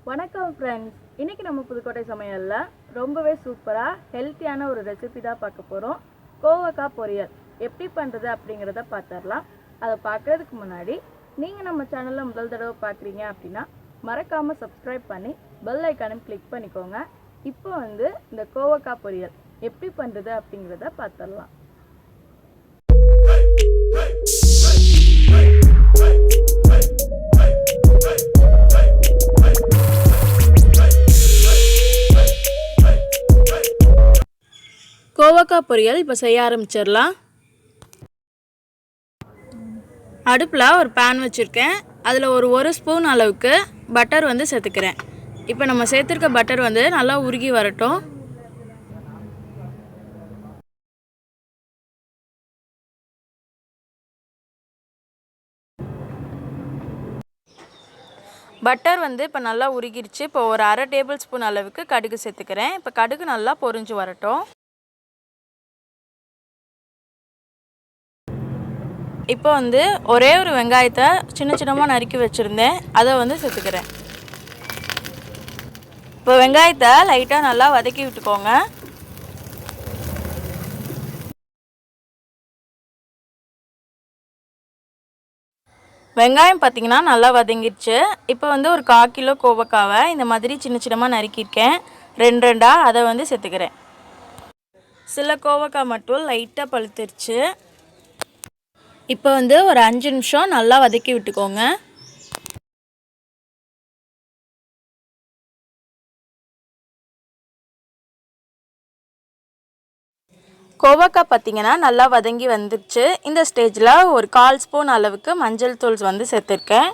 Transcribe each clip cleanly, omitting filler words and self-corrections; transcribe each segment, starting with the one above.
வணக்கம் ஃப்ரெண்ட்ஸ், இன்றைக்கி நம்ம புதுக்கோட்டை சமையலில் ரொம்பவே சூப்பராக ஹெல்த்தியான ஒரு ரெசிபி தான் பார்க்க போகிறோம். கோவக்காய் பொரியல் எப்படி பண்ணுறது அப்படிங்கிறத பார்த்துடலாம். அதை பார்க்குறதுக்கு முன்னாடி நீங்கள் நம்ம சேனலில் முதல் தடவை பார்க்குறீங்க அப்படின்னா மறக்காமல் சப்ஸ்கிரைப் பண்ணி பெல் ஐக்கானும் கிளிக் பண்ணிக்கோங்க. இப்போ இந்த கோவக்காய் பொரியல் எப்படி பண்ணுறது அப்படிங்கிறத பார்த்துடலாம். கோவக்காய் பொரியல் இப்போ செய்ய ஆரம்பிச்சிடலாம். அடுப்பில் ஒரு பேன் வச்சுருக்கேன். அதில் ஒரு ஸ்பூன் அளவுக்கு பட்டர் சேர்த்துக்கிறேன். இப்போ நம்ம சேர்த்துருக்க பட்டர் நல்லா உருகி வரட்டும். பட்டர் இப்போ நல்லா உருகிடுச்சு. இப்போ ஒரு அரை டேபிள் ஸ்பூன் அளவுக்கு கடுகு சேர்த்துக்கிறேன். இப்போ கடுகு நல்லா பொரிஞ்சு வரட்டும். இப்போ ஒரே ஒரு வெங்காயத்தை சின்ன சின்னமாக நறுக்கி வச்சுருந்தேன், அதை சேர்த்துக்கிறேன். இப்போ வெங்காயத்தை லைட்டாக நல்லா வதக்கி விட்டுக்கோங்க. வெங்காயம் பார்த்திங்கன்னா நல்லா வதங்கிடுச்சு. இப்போ ஒரு 1/4 கிலோ கோவக்காவை இந்த மாதிரி சின்ன சின்னமாக நறுக்கியிருக்கேன். ரெண்டாக அதை சேர்த்துக்கிறேன். சில கோவக்காய் மட்டும் லைட்டாக பழுத்துருச்சு. இப்போ ஒரு 5 நிமிஷம் நல்லா வதக்கி விட்டுக்கோங்க. கோவக்காய் பார்த்திங்கன்னா நல்லா வதங்கி வந்துடுச்சு. இந்த ஸ்டேஜில் ஒரு 1/4 ஸ்பூன் அளவுக்கு மஞ்சள் தூள் சேர்த்துருக்கேன்.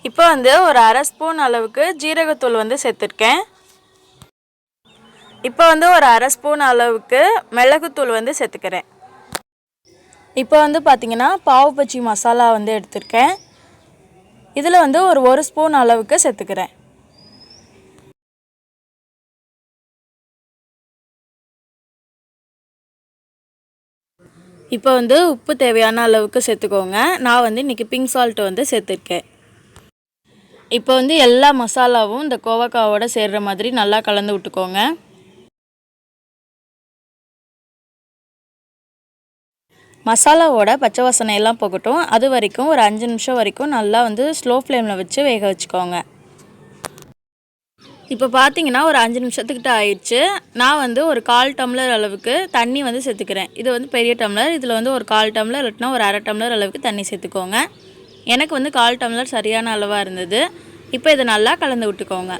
இப்போ ஒரு அரை ஸ்பூன் அளவுக்கு ஜீரகத்தூள் சேர்த்துருக்கேன். இப்போ ஒரு அரை ஸ்பூன் அளவுக்கு மிளகுத்தூள் சேர்த்துக்கிறேன். இப்போ பார்த்திங்கன்னா பாவு பச்சி மசாலா எடுத்திருக்கேன். இதில் ஒரு ஸ்பூன் அளவுக்கு சேர்த்துக்கிறேன். இப்போ உப்பு தேவையான அளவுக்கு சேர்த்துக்கோங்க. நான் இன்றைக்கி பிங்க் சால்ட்டு சேர்த்துருக்கேன். இப்போ எல்லா மசாலாவும் இந்த கோவக்காவோட சேர்கிற மாதிரி நல்லா கலந்து விட்டுக்கோங்க. மசாலாவோட பச்சை வாசனை எல்லாம் போகட்டும். அது வரைக்கும் ஒரு 5 நிமிஷம் வரைக்கும் நல்லா ஸ்லோ ஃப்ளேமில் வச்சு வேக வச்சுக்கோங்க. இப்போ பார்த்தீங்கன்னா ஒரு 5 நிமிஷத்துக்கிட்ட ஆயிடுச்சு. நான் ஒரு 1/4 டம்ளர் அளவுக்கு தண்ணி சேர்த்துக்கிறேன். இது பெரிய டம்ளர். இதில் ஒரு 1/4 டம்ளர் இல்லைனா ஒரு அரை டம்ளர் அளவுக்கு தண்ணி சேர்த்துக்கோங்க. எனக்கு 1/4 டம்ளர் சரியான அளவாக இருந்தது. இப்போ இதை நல்லா கலந்து விட்டுக்கோங்க.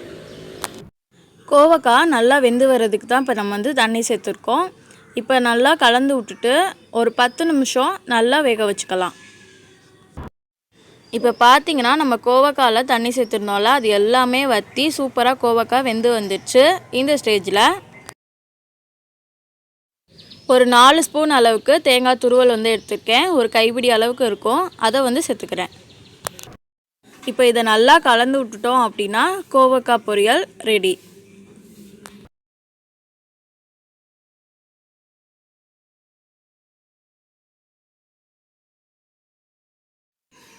கோவக்காய் நல்லா வெந்து வர்றதுக்கு தான் இப்போ நம்ம தண்ணி சேர்த்துருக்கோம். இப்போ நல்லா கலந்து விட்டுட்டு ஒரு 10 நிமிஷம் நல்லா வேக வச்சுக்கலாம். இப்போ பார்த்தீங்கன்னா நம்ம கோவக்காயில் தண்ணி சேர்த்துருந்தோம்ல, அது எல்லாமே வற்றி சூப்பராக கோவக்காய் வெந்து வந்துடுச்சு. இந்த ஸ்டேஜில் ஒரு 4 ஸ்பூன் அளவுக்கு தேங்காய் துருவல் எடுத்துருக்கேன். ஒரு கைப்பிடி அளவுக்கு இருக்கும், அதை சேர்த்துக்கிறேன். இப்போ இதை நல்லா கலந்து விட்டுட்டோம் அப்படின்னா கோவக்காய் பொரியல் ரெடி.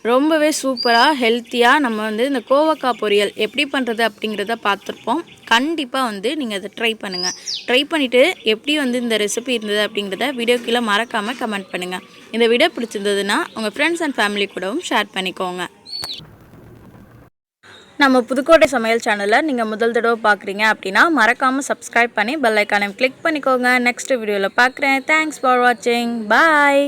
ரொம்பவே சூப்பராக ஹெல்த்தியாக நம்ம இந்த கோவக்காய் பொரியல் எப்படி பண்ணுறது அப்படிங்கிறத பார்த்துருப்போம். கண்டிப்பாக நீங்கள் அதை ட்ரை பண்ணுங்கள். ட்ரை பண்ணிவிட்டு எப்படி இந்த ரெசிபி இருந்தது அப்படிங்கிறத வீடியோ கீழே மறக்காமல் கமெண்ட் பண்ணுங்கள். இந்த வீடியோ பிடிச்சிருந்ததுன்னா உங்கள் ஃப்ரெண்ட்ஸ் அண்ட் ஃபேமிலி கூடவும் ஷேர் பண்ணிக்கோங்க. நம்ம புதுக்கோட்டை சமையல் சேனலை நீங்கள் முதல் தடவை பார்க்குறீங்க அப்படின்னா மறக்காமல் சப்ஸ்கிரைப் பண்ணி பெல் ஐக்கானை கிளிக் பண்ணிக்கோங்க. நெக்ஸ்ட் வீடியோவில் பார்க்குறேன். தேங்க்ஸ் ஃபார் வாட்சிங். பாய்.